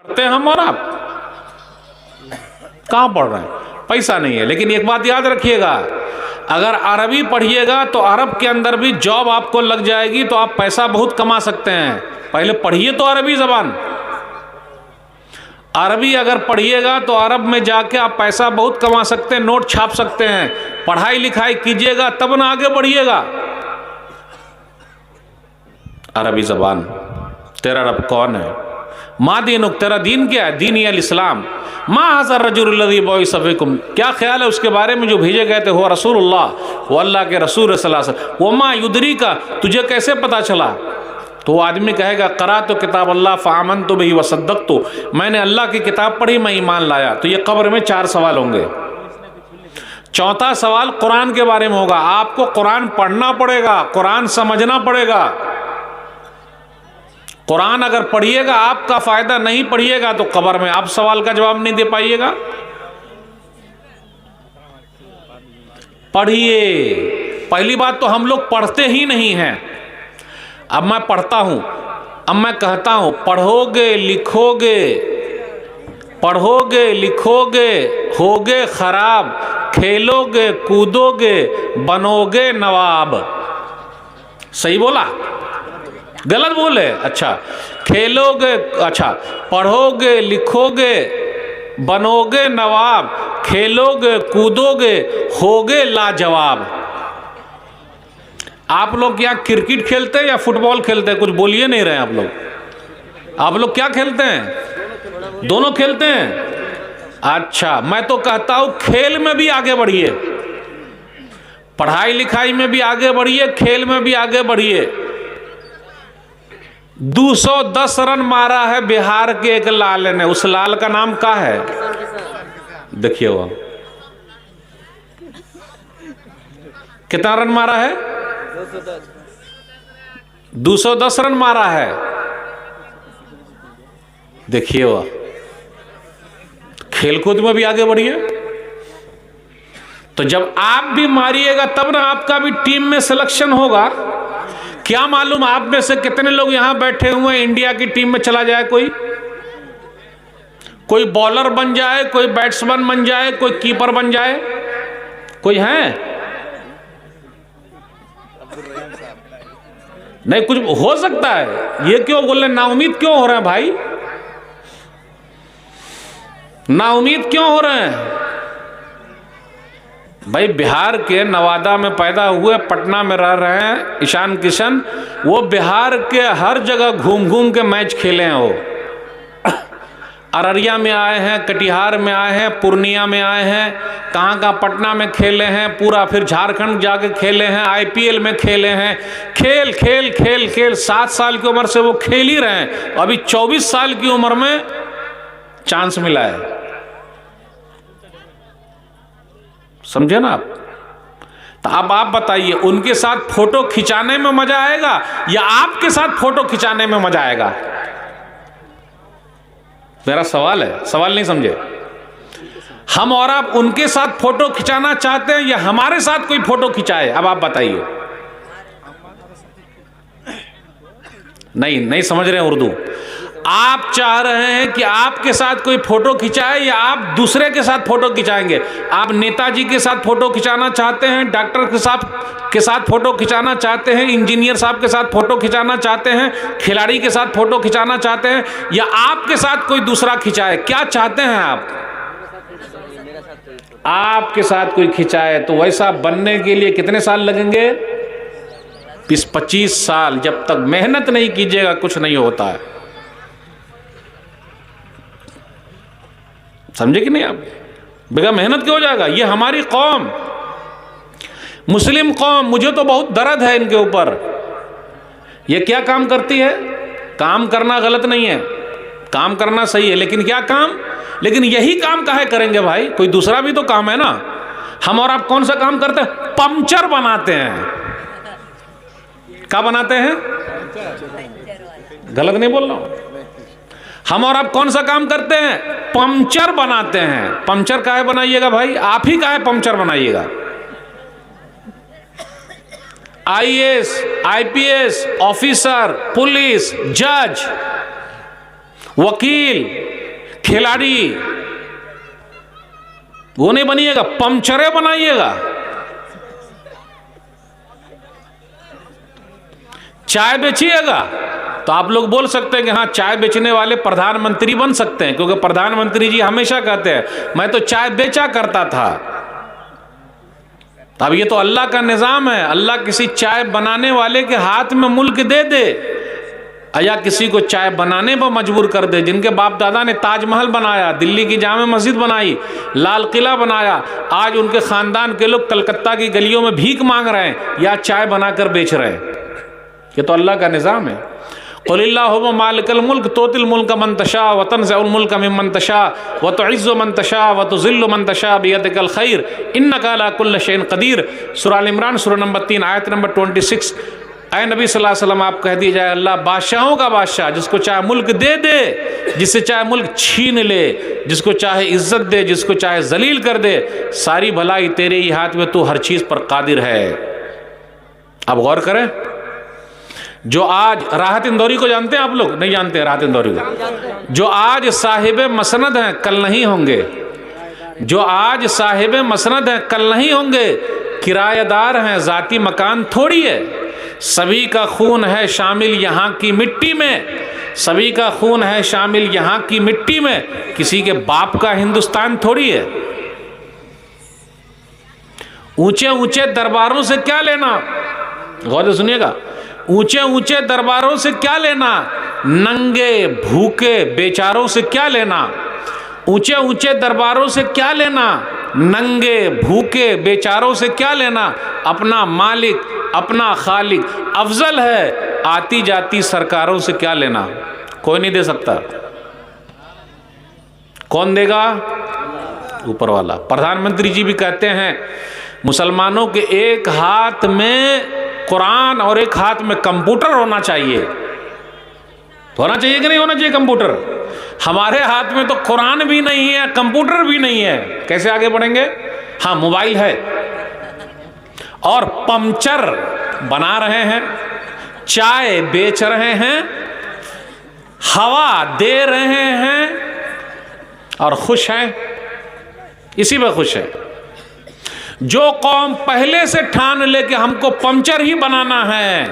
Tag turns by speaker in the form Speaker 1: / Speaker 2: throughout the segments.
Speaker 1: पढ़ते हैं हम और आप? कहाँ पढ़ रहे हैं? पैसा नहीं है। लेकिन एक बात याद रखिएगा, अगर अरबी पढ़िएगा तो अरब के अंदर भी जॉब आपको लग जाएगी, तो आप पैसा बहुत कमा सकते हैं। पहले पढ़िए तो अरबी जबान, अरबी अगर पढ़िएगा तो अरब में जाके आप पैसा बहुत कमा सकते हैं, नोट छाप सकते हैं। पढ़ाई लिखाई कीजिएगा तब ना आगे बढ़िएगा। अरबी जबान, तेरा रब कौन है, मा दीनुक, तेरा दीन क्या है, दीन अल इस्लाम, मा हज़र रजुल्लज़ी बुइसा फ़ीकुम, क्या ख्याल है उसके बारे में जो भेजे गए थे, हो रसूलुल्लाह, वो अल्लाह के रसूल सल्लल्लाहु अलैहि वसल्लम, वो मा युदरी का, तुझे कैसे पता चला? तो वो आदमी कहेगा करा तो किताब अल्लाह फ़ामन तो बही वसद्दक़, तो मैंने अल्लाह की किताब पढ़ी, मैं ईमान लाया। तो ये कब्र में 4 सवाल होंगे। चौथा सवाल कुरान के बारे में होगा। आपको कुरान पढ़ना पड़ेगा, कुरान समझना पड़ेगा। कुरान अगर पढ़िएगा आपका फायदा, नहीं पढ़िएगा तो कब्र में आप सवाल का जवाब नहीं दे पाइएगा। पढ़िए। पहली बात तो हम लोग पढ़ते ही नहीं हैं। अब मैं पढ़ता हूं, अब मैं कहता हूं पढ़ोगे लिखोगे, पढ़ोगे लिखोगे होगे खराब, खेलोगे कूदोगे बनोगे नवाब। सही बोला? गलत बोले? अच्छा, खेलोगे, अच्छा, पढ़ोगे लिखोगे बनोगे नवाब, खेलोगे कूदोगे होगे लाजवाब। आप लोग क्या क्रिकेट खेलते हैं या फुटबॉल खेलते हैं? कुछ बोलिए नहीं रहे आप लोग। आप लोग क्या खेलते हैं? दोनों खेलते हैं। अच्छा, मैं तो कहता हूं खेल में भी आगे बढ़िए, पढ़ाई लिखाई में भी आगे बढ़िए, खेल में भी आगे बढ़िए। 210 रन मारा है बिहार के एक लाल ने, उस लाल का नाम क्या है? देखिए वो कितना रन मारा है? 210 रन मारा है। देखिए वो खेलकूद में भी आगे बढ़िए। तो जब आप भी मारिएगा तब ना आपका भी टीम में सिलेक्शन होगा। क्या मालूम आप में से कितने लोग यहां बैठे हुए इंडिया की टीम में चला जाए, कोई बॉलर बन जाए, कोई बैट्समैन बन जाए, कोई कीपर बन जाए। कोई है? नहीं, कुछ हो सकता है। ये क्यों बोल रहे, नाउमीद क्यों हो रहे हैं भाई? नाउमीद क्यों हो रहे हैं भाई? बिहार के नवादा में पैदा हुए, पटना में रह रहे हैं ईशान किशन, वो बिहार के हर जगह घूम घूम के मैच खेले हैं। वो अररिया में आए हैं, कटिहार में आए हैं, पूर्णिया में आए हैं, कहाँ पटना में खेले हैं पूरा, फिर झारखंड जाके खेले हैं, IPL में खेले हैं। खेल खेल खेल खेल 7 साल की उम्र से वो खेल ही रहे हैं। अभी 24 साल की उम्र में चांस मिला है। समझे ना आप? तो अब आप बताइए, उनके साथ फोटो खिंचाने में मजा आएगा या आपके साथ फोटो खिंचाने में मजा आएगा? मेरा सवाल है, सवाल नहीं समझे? हम और आप उनके साथ फोटो खिंचाना चाहते हैं या हमारे साथ कोई फोटो खिंचाए? अब आप बताइए। नहीं समझ रहे हैं उर्दू। आप चाह रहे हैं कि आपके साथ कोई फोटो खिंचाए या आप दूसरे के साथ फोटो खिंचाएंगे? आप नेताजी के साथ फोटो खिंचाना चाहते हैं, डॉक्टर के साथ फोटो खिंचाना चाहते हैं, इंजीनियर साहब के साथ फोटो खिंचाना चाहते हैं, खिलाड़ी के साथ फोटो खिंचाना चाहते हैं, या आपके साथ कोई दूसरा खिंचाए? क्या चाहते हैं आप? आपके साथ कोई खिंचाए। तो वैसा बनने के लिए कितने साल लगेंगे? 20-25 साल। जब तक मेहनत नहीं कीजिएगा कुछ नहीं होता है। समझे कि नहीं आप? बगैर मेहनत क्यों हो जाएगा? ये हमारी कौम, मुस्लिम कौम, मुझे तो बहुत दर्द है इनके ऊपर। ये क्या काम करती है? काम करना गलत नहीं है, काम करना सही है, लेकिन क्या काम? लेकिन यही काम काहे करेंगे भाई? कोई दूसरा भी तो काम है ना। हम और आप कौन सा काम करते हैं? पंचर बनाते हैं। क्या बनाते हैं? गलत नहीं बोल रहा हूं। हम और आप कौन सा काम करते हैं? पंचर बनाते हैं। पंचर काहे बनाइएगा भाई? आप ही काहे पंचर बनाइएगा? IAS, IPS ऑफिसर, पुलिस, जज, वकील, खिलाड़ी वो नहीं बनिएगा, पंचरे बनाइएगा। चाय बेचिएगा तो आप लोग बोल सकते हैं कि हाँ, चाय बेचने वाले प्रधानमंत्री बन सकते हैं, क्योंकि प्रधानमंत्री जी हमेशा कहते हैं मैं तो चाय बेचा करता था। अब ये तो अल्लाह का निजाम है, अल्लाह किसी चाय बनाने वाले के हाथ में मुल्क दे दे या किसी को चाय बनाने पर मजबूर कर दे। जिनके बाप दादा ने ताजमहल बनाया, दिल्ली की जामे मस्जिद बनाई, लाल किला बनाया, आज उनके खानदान के लोग कलकत्ता की गलियों में भीख मांग रहे हैं या चाय बनाकर बेच रहे हैं। ये तो अल्लाह का निज़ाम है। क़ुलिल्लाहुम्मा मालिकल मुल्क तूतिल मुल्का मन तशा व तंज़िउल मुल्का मिम्मन तशा व तुइज़्ज़ु मन तशा व तुज़िल्लु मन तशा बियदिकल खैर इन्नका अला कुल्लि शैइन क़दीर। सूरह अल इमरान सूरह नंबर 3 आयत नंबर 26। ऐ नबी सल्लल्लाहु अलैहि वसल्लम आप कह दिए जाए अल्लाह बादशाहों का बादशाह, जिसको चाहे मुल्क दे दे, जिससे चाहे मुल्क छीन ले, जिसको चाहे इज्जत दे, जिसको चाहे जलील कर दे, सारी भलाई तेरे ही हाथ में, तू हर चीज़ पर कादिर है। अब गौर करें, जो आज राहत इंदौरी को जानते हैं आप लोग? नहीं जानते हैं राहत इंदौरी को? जो आज साहिब मसनद हैं कल नहीं होंगे, जो आज साहिब मसनद हैं कल नहीं होंगे, किराएदार हैं, जाती मकान थोड़ी है। सभी का खून है शामिल यहाँ की मिट्टी में, सभी का खून है शामिल यहाँ की मिट्टी में, किसी के बाप का हिंदुस्तान थोड़ी है। ऊंचे ऊंचे दरबारों से क्या लेना, गौर से सुनिएगा, ऊंचे ऊंचे दरबारों से क्या लेना, नंगे भूखे बेचारों से क्या लेना। ऊंचे ऊंचे दरबारों से क्या लेना, नंगे भूखे बेचारों से क्या लेना। अपना मालिक अपना खालिक अफजल है, आती जाती सरकारों से क्या लेना। कोई नहीं दे सकता। कौन देगा? ऊपर वाला। प्रधानमंत्री जी भी कहते हैं मुसलमानों के एक हाथ में कुरान और एक हाथ में कंप्यूटर होना चाहिए। होना चाहिए कि नहीं होना चाहिए कंप्यूटर? हमारे हाथ में तो कुरान भी नहीं है, कंप्यूटर भी नहीं है, कैसे आगे बढ़ेंगे? हाँ, मोबाइल है और पंचर बना रहे हैं, चाय बेच रहे हैं, हवा दे रहे हैं और खुश हैं, इसी में खुश है। जो कौम पहले से ठान ले कि हमको पंचर ही बनाना है,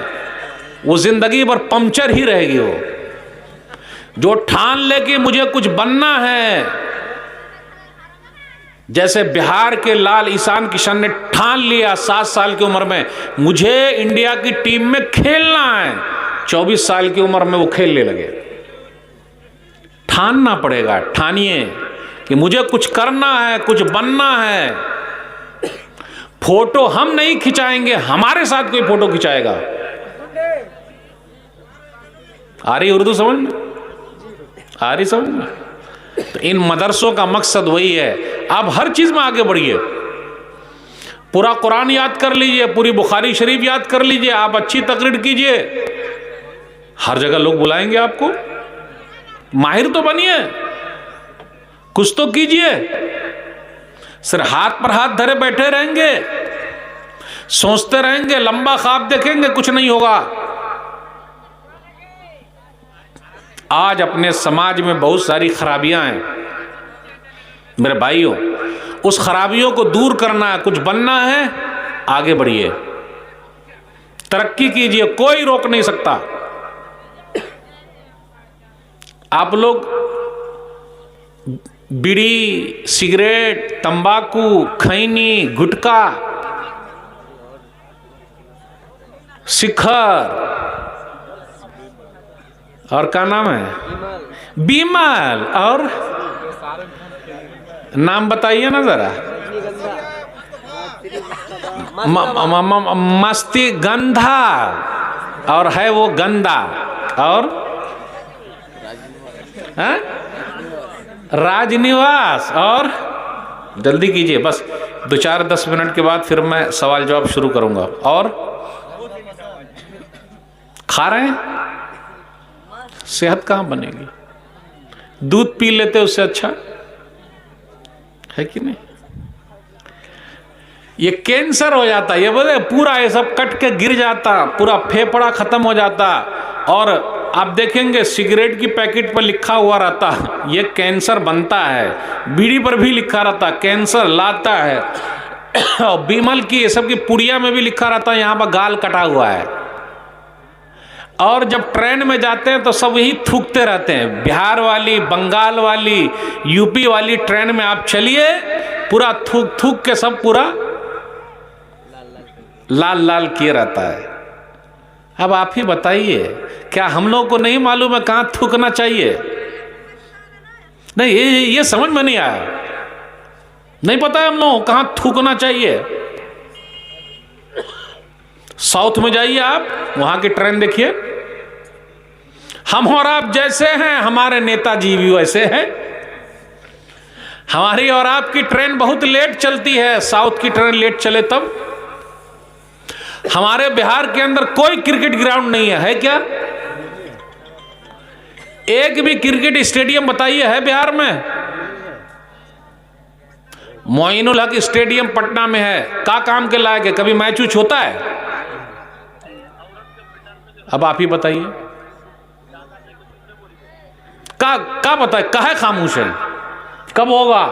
Speaker 1: वो जिंदगी भर पंचर ही रहेगी। वो जो ठान ले कि मुझे कुछ बनना है, जैसे बिहार के लाल ईशान किशन ने ठान लिया 7 साल की उम्र में मुझे इंडिया की टीम में खेलना है, 24 साल की उम्र में वो खेलने लगे। ठानना पड़ेगा, ठानिए कि मुझे कुछ करना है, कुछ बनना है। फोटो हम नहीं खिंचाएंगे, हमारे साथ कोई फोटो खिंचाएगा। आ रही उर्दू समझ में? आ रही समझ में? तो इन मदरसों का मकसद वही है। आप हर चीज में आगे बढ़िए, पूरा कुरान याद कर लीजिए, पूरी बुखारी शरीफ याद कर लीजिए, आप अच्छी तकरीर कीजिए, हर जगह लोग बुलाएंगे आपको। माहिर तो बनिए, कुछ तो कीजिए। सिर्फ हाथ पर हाथ धरे बैठे रहेंगे, सोचते रहेंगे, लंबा ख्वाब देखेंगे, कुछ नहीं होगा। आज अपने समाज में बहुत सारी खराबियां हैं मेरे भाइयों, उस खराबियों को दूर करना है, कुछ बनना है, आगे बढ़िए, तरक्की कीजिए, कोई रोक नहीं सकता। आप लोग बीड़ी, सिगरेट, तंबाकू, खैनी, गुटखा, शिखर और क्या नाम है, बीमल, और नाम बताइए ना जरा, मस्ती, गंधा, और है वो गंदा, और राजनिवास। और जल्दी कीजिए, बस 2-4-10 मिनट के बाद फिर मैं सवाल जवाब शुरू करूंगा। और खा रहे हैं, सेहत कहां बनेगी? दूध पी लेते उससे अच्छा है कि नहीं? ये कैंसर हो जाता, ये बोले पूरा ये सब कट के गिर जाता, पूरा फेफड़ा खत्म हो जाता, और आप देखेंगे सिगरेट की पैकेट पर लिखा हुआ रहता है ये कैंसर बनता है, बीड़ी पर भी लिखा रहता है कैंसर लाता है, और बीमल की ये सब की पुड़िया में भी लिखा रहता है यहाँ पर गाल कटा हुआ है। और जब ट्रेन में जाते हैं तो सब यही थूकते रहते हैं। बिहार वाली, बंगाल वाली, यूपी वाली ट्रेन में आप चलिए, पूरा थूक थूक के सब पूरा लाल लाल किए रहता है। अब आप ही बताइए, क्या हम लोग को नहीं मालूम है कहाँ थूकना चाहिए? नहीं, ये समझ में नहीं आया, नहीं पता है हम लोगों को कहाँ थूकना चाहिए। साउथ में जाइए आप, वहां की ट्रेन देखिए, हम और आप जैसे हैं, हमारे नेताजी भी वैसे हैं। हमारी और आपकी ट्रेन बहुत लेट चलती है, साउथ की ट्रेन लेट चले तब। हमारे बिहार के अंदर कोई क्रिकेट ग्राउंड नहीं है क्या? एक भी क्रिकेट स्टेडियम बताइए है बिहार में? मोइनुल हक स्टेडियम पटना में है, का काम के लायक है? कभी मैच उच होता है? अब आप ही बताइए, का बताए, काहे खामोश है? कब होगा?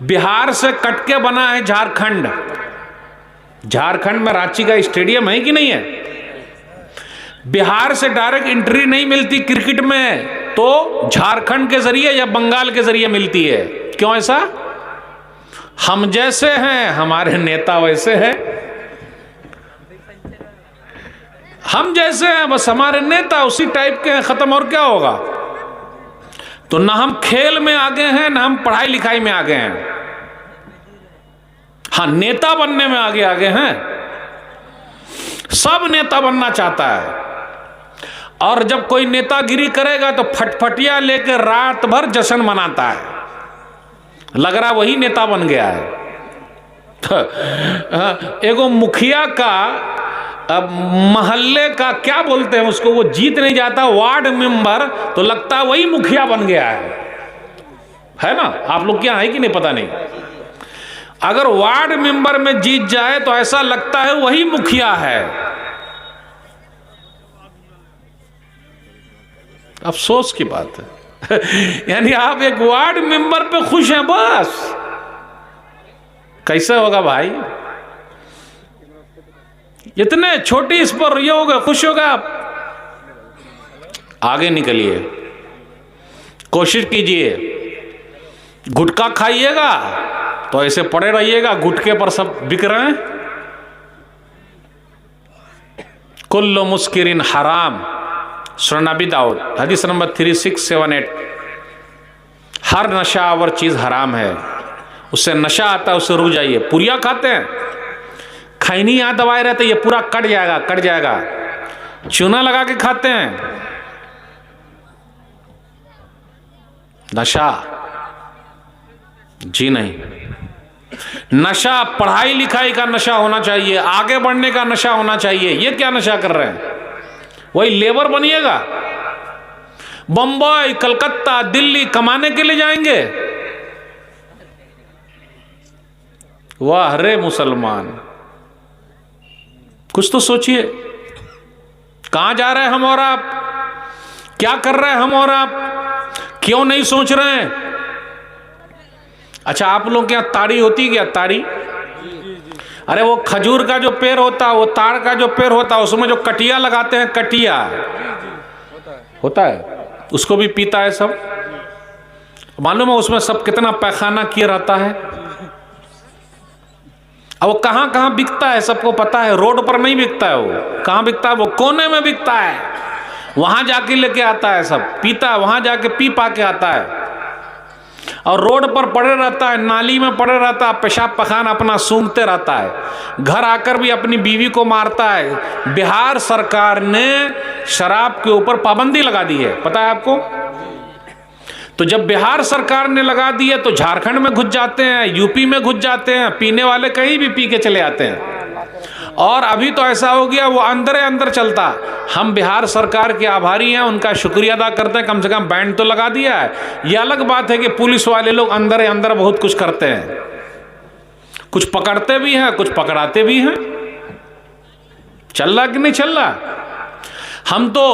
Speaker 1: बिहार से कटके बना है झारखंड। झारखंड में रांची का स्टेडियम है कि नहीं है? बिहार से डायरेक्ट एंट्री नहीं मिलती क्रिकेट में, तो झारखंड के जरिए या बंगाल के जरिए मिलती है। क्यों ऐसा? हम जैसे हैं, हमारे नेता वैसे हैं। हम जैसे हैं, बस हमारे नेता उसी टाइप के हैं, खत्म। और क्या होगा? तो ना हम खेल में आगे हैं, ना हम पढ़ाई लिखाई में आगे हैं। हाँ, नेता बनने में आगे आगे हैं। सब नेता बनना चाहता है, और जब कोई नेतागिरी करेगा तो फटफटिया लेकर रात भर जश्न मनाता है, लग रहा वही नेता बन गया है। एगो मुखिया का, अब मोहल्ले का क्या बोलते हैं उसको, वो जीत नहीं जाता, वार्ड मेंबर, तो लगता है वही मुखिया बन गया है ना? आप लोग क्या है कि नहीं पता नहीं। अगर वार्ड मेंबर में जीत जाए तो ऐसा लगता है वही मुखिया है। अफसोस की बात है। यानी आप एक वार्ड मेंबर पे खुश हैं बस। कैसे होगा भाई? इतने छोटी इस पर ये होगा, खुश होगा आप? आगे निकलिए, कोशिश कीजिए। गुटखा खाइएगा तो ऐसे पड़े रहिएगा, गुटके पर सब बिक रहे हैं। कुल्लु मुस्किरिन हराम, सुनन नबी दाऊद, हदीस नंबर 3678। हर नशावर चीज हराम है, उससे नशा आता है, उससे रुक जाइए। पुरिया खाते हैं, खैनी यहाँ दबाए रहते, ये पूरा कट जाएगा, कट जाएगा। चूना लगा के खाते हैं, नशा जी नहीं। नशा पढ़ाई लिखाई का नशा होना चाहिए, आगे बढ़ने का नशा होना चाहिए। ये क्या नशा कर रहे हैं? वही लेबर बनिएगा, बंबई, कलकत्ता, दिल्ली कमाने के लिए जाएंगे। वाह रे मुसलमान, कुछ तो सोचिए। कहां जा रहे हैं हम और आप? क्या कर रहे हैं हम और आप? क्यों नहीं सोच रहे हैं? अच्छा, आप लोग के यहाँ ताड़ी होती है क्या? ताड़ी? अरे वो खजूर का जो पेड़ होता है, वो ताड़ का जो पेड़ होता है, उसमें जो कटिया लगाते हैं, कटिया होता है, उसको भी पीता है सब। मालूम है उसमें सब कितना पैखाना किया रहता है। अब वो कहाँ कहाँ बिकता है सबको पता है। रोड पर नहीं बिकता है, वो कहाँ बिकता है? वो कोने में बिकता है, वहां जाके लेके आता है, सब पीता है, वहां जाके पी पा के आता है। और रोड पर पड़े रहता है, नाली में पड़े रहता है, पेशाब पखाना अपना सूंघते रहता है, घर आकर भी अपनी बीवी को मारता है। बिहार सरकार ने शराब के ऊपर पाबंदी लगा दी है, पता है आपको? तो जब बिहार सरकार ने लगा दी है तो झारखंड में घुस जाते हैं, यूपी में घुस जाते हैं, पीने वाले कहीं भी पी के चले आते हैं। और अभी तो ऐसा हो गया, वो अंदर अंदर चलता। हम बिहार सरकार के आभारी हैं, उनका शुक्रिया अदा करते हैं, कम से कम बैंड तो लगा दिया है। ये अलग बात है कि पुलिस वाले लोग अंदर अंदर बहुत कुछ करते हैं, कुछ पकड़ते भी हैं, कुछ पकड़ाते भी हैं। चल रहा कि नहीं चल रहा? हम तो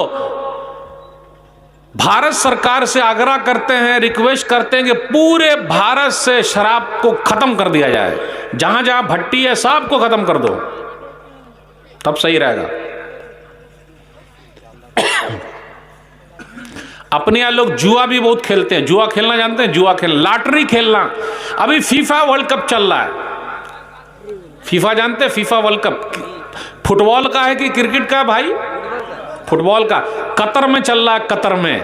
Speaker 1: भारत सरकार से आग्रह करते हैं, रिक्वेस्ट करते हैं कि पूरे भारत से शराब को खत्म कर दिया जाए, जहां जहां भट्टी है सबको खत्म कर दो, तब सही रहेगा। अपने यहाँ लोग जुआ भी बहुत खेलते हैं। जुआ खेलना जानते हैं? जुआ खेल, लॉटरी खेलना। अभी फीफा वर्ल्ड कप चल रहा है। फीफा जानते हैं? फीफा वर्ल्ड कप फुटबॉल का है कि क्रिकेट का है भाई? फुटबॉल का। कतर में चल रहा है। कतर में,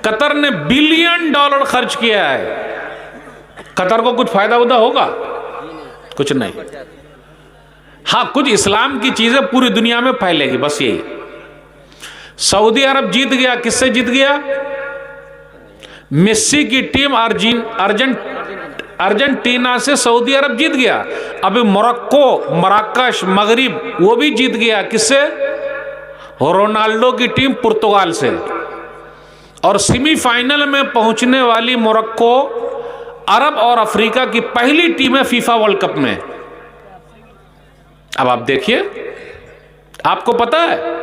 Speaker 1: कतर ने $1 बिलियन खर्च किया है। कतर को कुछ फायदा उदा होगा? कुछ नहीं। हाँ, कुछ इस्लाम की चीजें पूरी दुनिया में फैलेगी, बस यही। सऊदी अरब जीत गया। किससे जीत गया? मेसी की टीम अर्जेंटीना से सऊदी अरब जीत गया। अभी मोरक्को, मराकश, मगरिब वो भी जीत गया। किससे? रोनाल्डो की टीम पुर्तगाल से। और सेमीफाइनल में पहुंचने वाली मोरक्को अरब और अफ्रीका की पहली टीम है फीफा वर्ल्ड कप में। अब आप देखिए, आपको पता है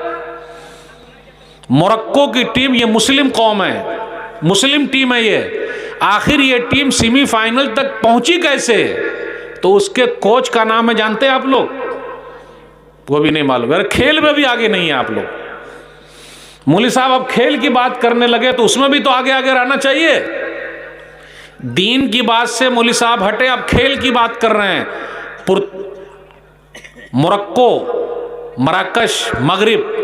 Speaker 1: मोरक्को की टीम, ये मुस्लिम कौम है, मुस्लिम टीम है ये, आखिर ये टीम सेमीफाइनल तक पहुंची कैसे? तो उसके कोच का नाम है, जानते हैं आप लोग? वो भी नहीं मालूम। यार खेल में भी आगे नहीं है आप लोग। मौलवी साहब अब खेल की बात करने लगे तो उसमें भी तो आगे आगे रहना चाहिए। दीन की बात से मौलवी साहब हटे, अब खेल की बात कर रहे हैं। मोरक्को, मराकश, मगरिब,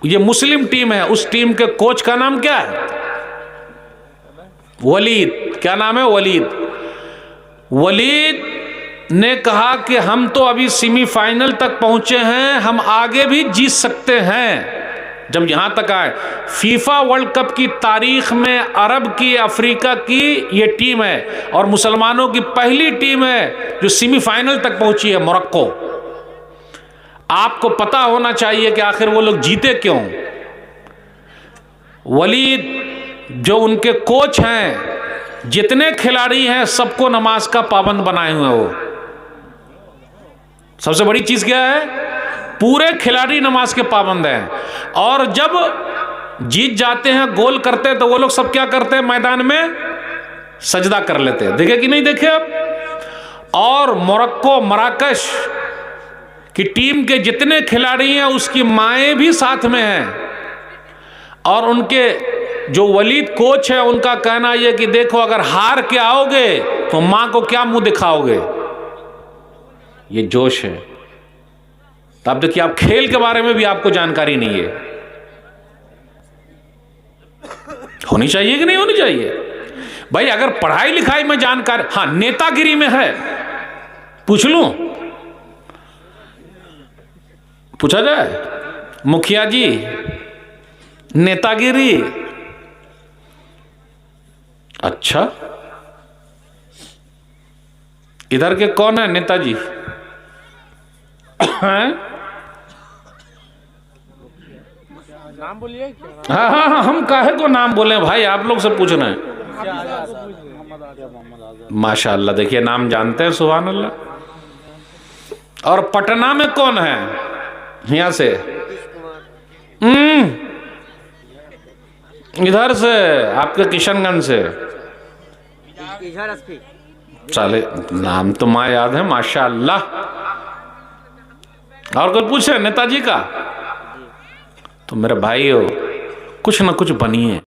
Speaker 1: ये मुस्लिम टीम है। उस टीम के कोच का नाम क्या है? वलीद। क्या नाम है? वलीद। वलीद ने कहा कि हम तो अभी सेमीफाइनल तक पहुंचे हैं, हम आगे भी जीत सकते हैं। जब यहां तक आए, फीफा वर्ल्ड कप की तारीख में अरब की, अफ्रीका की ये टीम है और मुसलमानों की पहली टीम है जो सेमीफाइनल तक पहुंची है, मोरक्को। आपको पता होना चाहिए कि आखिर वो लोग जीते क्यों। वलीद जो उनके कोच हैं, जितने खिलाड़ी हैं सबको नमाज का पाबंद बनाए हुए। वो सबसे बड़ी चीज क्या है? पूरे खिलाड़ी नमाज के पाबंद हैं। और जब जीत जाते हैं, गोल करते हैं, तो वो लोग सब क्या करते हैं? मैदान में सजदा कर लेते हैं। देखे कि नहीं देखे अब? और मोरक्को, मराकश कि टीम के जितने खिलाड़ी हैं उसकी माएँ भी साथ में हैं। और उनके जो वलीद कोच है उनका कहना यह कि देखो, अगर हार के आओगे तो मां को क्या मुंह दिखाओगे। ये जोश है। तो आप देखिए, आप खेल के बारे में भी आपको जानकारी नहीं है। होनी चाहिए कि नहीं होनी चाहिए भाई? अगर पढ़ाई लिखाई में जानकारी, हाँ नेतागिरी में है, पूछ लूं? पूछा जाए? मुखिया जी, नेतागिरी, अच्छा इधर के कौन है नेताजी?
Speaker 2: नाम बोलिए।
Speaker 1: हाँ हाँ हाँ, हम काहे को नाम बोले भाई, आप लोग से पूछ रहे हैं। माशाअल्लाह, देखिए नाम जानते हैं, सुभान अल्लाह। और पटना में कौन है यहां से? इधर से, आपके किशनगंज से। चले, नाम तो माँ याद है, माशाअल्लाह। और कोई पूछे नेताजी का? तो मेरे भाई हो, कुछ ना कुछ बनिए।